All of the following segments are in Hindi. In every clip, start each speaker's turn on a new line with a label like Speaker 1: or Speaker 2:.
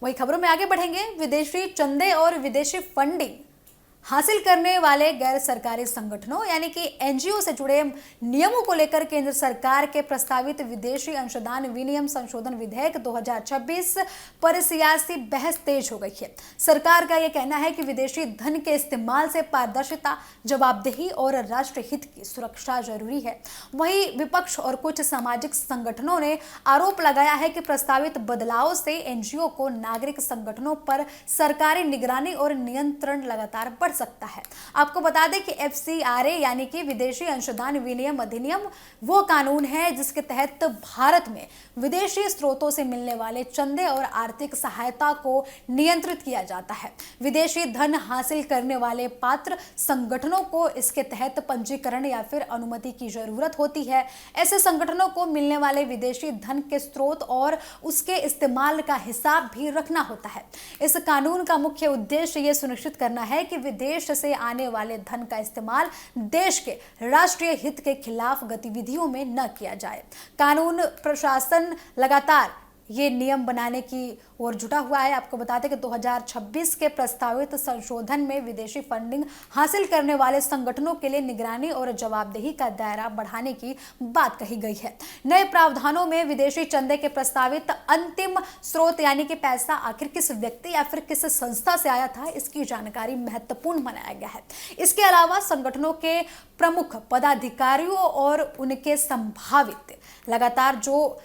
Speaker 1: वही खबरों में आगे बढ़ेंगे। विदेशी चंदे और विदेशी फंडिंग हासिल करने वाले गैर सरकारी संगठनों यानी कि एनजीओ से जुड़े नियमों को लेकर केंद्र सरकार के प्रस्तावित विदेशी अंशदान विनियम संशोधन विधेयक 2026 पर सियासी बहस तेज हो गई है। सरकार का यह कहना है कि विदेशी धन के इस्तेमाल से पारदर्शिता, जवाबदेही और राष्ट्र हित की सुरक्षा जरूरी है। वहीं विपक्ष और कुछ सामाजिक संगठनों ने आरोप लगाया है कि प्रस्तावित बदलाव से एनजीओ को नागरिक संगठनों पर सरकारी निगरानी और नियंत्रण लगातार बढ़ सकता है। आपको बता दें कि एफसीआरए यानी कि विदेशी अंशदान विनियम अधिनियम वो कानून है जिसके तहत भारत में विदेशी स्रोतों से मिलने वाले चंदे और आर्थिक सहायता को नियंत्रित किया जाता है। विदेशी धन हासिल करने वाले पात्र संगठनों को इसके तहत पंजीकरण या फिर अनुमति की जरूरत होती है। ऐसे संगठनों को मिलने वाले विदेशी धन के स्रोत और उसके इस्तेमाल का हिसाब भी रखना होता है। इस कानून का मुख्य उद्देश्य ये सुनिश्चित करना है कि देश से आने वाले धन का इस्तेमाल देश के राष्ट्रीय हित के खिलाफ गतिविधियों में न किया जाए। कानून प्रशासन लगातार ये नियम बनाने की ओर जुटा हुआ है। आपको बता दें कि 2026 के प्रस्तावित संशोधन में विदेशी फंडिंग हासिल करने वाले संगठनों के लिए निगरानी और जवाबदेही का दायरा बढ़ाने की बात कही गई है। नए प्रावधानों में विदेशी चंदे के प्रस्तावित अंतिम स्रोत यानी कि पैसा आखिर किस व्यक्ति या फिर किस संस्था से आया था, इसकी जानकारी महत्वपूर्ण बनाया गया है। इसके अलावा संगठनों के प्रमुख पदाधिकारियों और उनके संभावित लगातार जो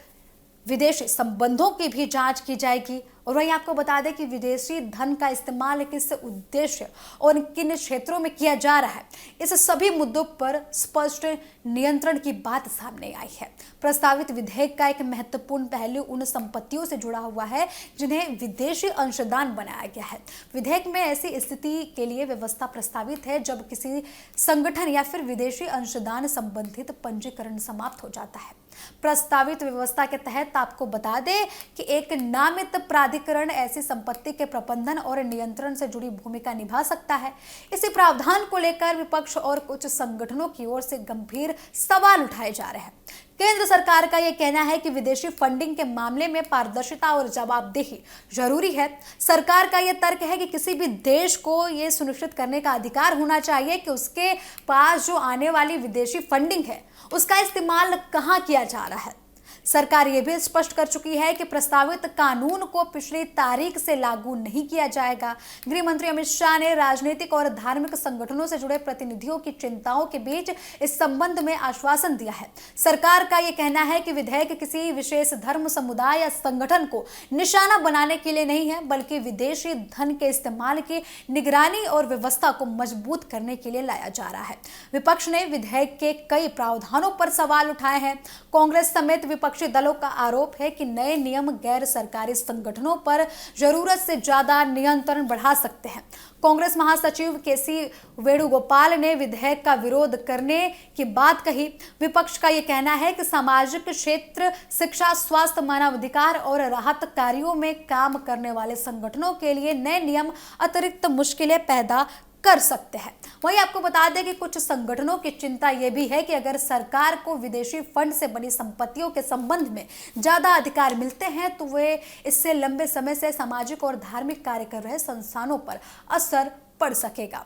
Speaker 1: विदेशी संबंधों की भी जांच की जाएगी। और वहीं आपको बता दें कि विदेशी धन का इस्तेमाल किस उद्देश्य और किन क्षेत्रों में किया जा रहा है, इस सभी मुद्दों पर स्पष्ट नियंत्रण की बात सामने आई है। प्रस्तावित विधेयक का एक महत्वपूर्ण पहलू उन संपत्तियों से जुड़ा हुआ है जिन्हें विदेशी अंशदान बनाया गया है। विधेयक में ऐसी स्थिति के लिए व्यवस्था प्रस्तावित है जब किसी संगठन या फिर विदेशी अंशदान संबंधित पंजीकरण समाप्त हो जाता है। प्रस्तावित व्यवस्था के तहत आपको बता दें कि एक नामित प्राधिकरण ऐसी संपत्ति के प्रबंधन और नियंत्रण से जुड़ी भूमिका निभा सकता है। इसी प्रावधान को लेकर विपक्ष और कुछ संगठनों की ओर से गंभीर सवाल उठाए जा रहे हैं। केंद्र सरकार का यह कहना है कि विदेशी फंडिंग के मामले में पारदर्शिता और जवाबदेही जरूरी है। सरकार का यह तर्क है कि किसी भी देश को यह सुनिश्चित करने का अधिकार होना चाहिए कि उसके पास जो आने वाली विदेशी फंडिंग है उसका इस्तेमाल कहां किया जा रहा है। सरकार यह भी स्पष्ट कर चुकी है कि प्रस्तावित कानून को पिछली तारीख से लागू नहीं किया जाएगा। गृह मंत्री अमित शाह ने राजनीतिक और धार्मिक संगठनों से जुड़े प्रतिनिधियों की चिंताओं के बीच इस संबंध में आश्वासन दिया है। सरकार का यह कहना है कि विधेयक किसी विशेष धर्म, समुदाय या संगठन को निशाना बनाने के लिए नहीं है, बल्कि विदेशी धन के इस्तेमाल की निगरानी और व्यवस्था को मजबूत करने के लिए लाया जा रहा है। विपक्ष ने विधेयक के कई प्रावधानों पर सवाल उठाए हैं। कांग्रेस समेत विपक्षी दलों का आरोप है कि नए नियम गैर सरकारी संगठनों पर जरूरत से ज्यादा नियंत्रण बढ़ा सकते हैं। कांग्रेस महासचिव केसी वेणुगोपाल ने विधेयक का विरोध करने की बात कही। विपक्ष का यह कहना है कि सामाजिक क्षेत्र, शिक्षा, स्वास्थ्य, मानवाधिकार और राहत कार्यों में काम करने वाले संगठनों के लिए नए नियम अतिरिक्त मुश्किलें पैदा कर सकते हैं। वहीं आपको बता दें कि कुछ संगठनों की चिंता यह भी है कि अगर सरकार को विदेशी फंड से बनी संपत्तियों के संबंध में ज्यादा अधिकार मिलते हैं तो वे इससे लंबे समय से सामाजिक और धार्मिक कार्य कर रहे संस्थानों पर असर पड़ सकेगा।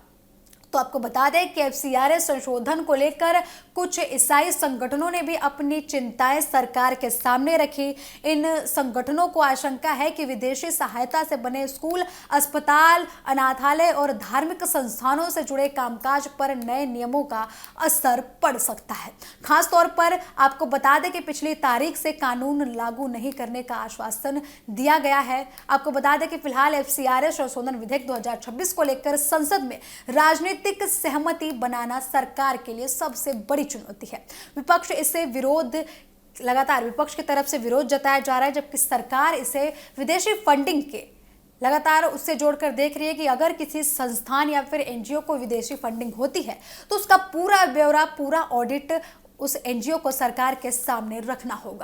Speaker 1: तो आपको बता दें कि एफसीआरए संशोधन को लेकर कुछ ईसाई संगठनों ने भी अपनी चिंताएं सरकार के सामने रखी। इन संगठनों को आशंका है कि विदेशी सहायता से बने स्कूल, अस्पताल, अनाथालय और धार्मिक संस्थानों से जुड़े कामकाज पर नए नियमों का असर पड़ सकता है। खासतौर पर आपको बता दें कि पिछली तारीख से कानून लागू नहीं करने का आश्वासन दिया गया है। आपको बता दें कि फिलहाल एफसीआरए संशोधन विधेयक 2026 को लेकर संसद में राजनीतिक सहमति बनाना सरकार के लिए सबसे बड़ी चुनौती है। विपक्ष इसे लगातार विपक्ष की तरफ से विरोध जताया जा रहा है, जबकि सरकार इसे विदेशी फंडिंग के लगातार उससे जोड़कर देख रही है कि अगर किसी संस्थान या फिर एनजीओ को विदेशी फंडिंग होती है तो उसका पूरा ब्यौरा, पूरा ऑडिट उस एनजीओ को सरकार के सामने रखना होगा।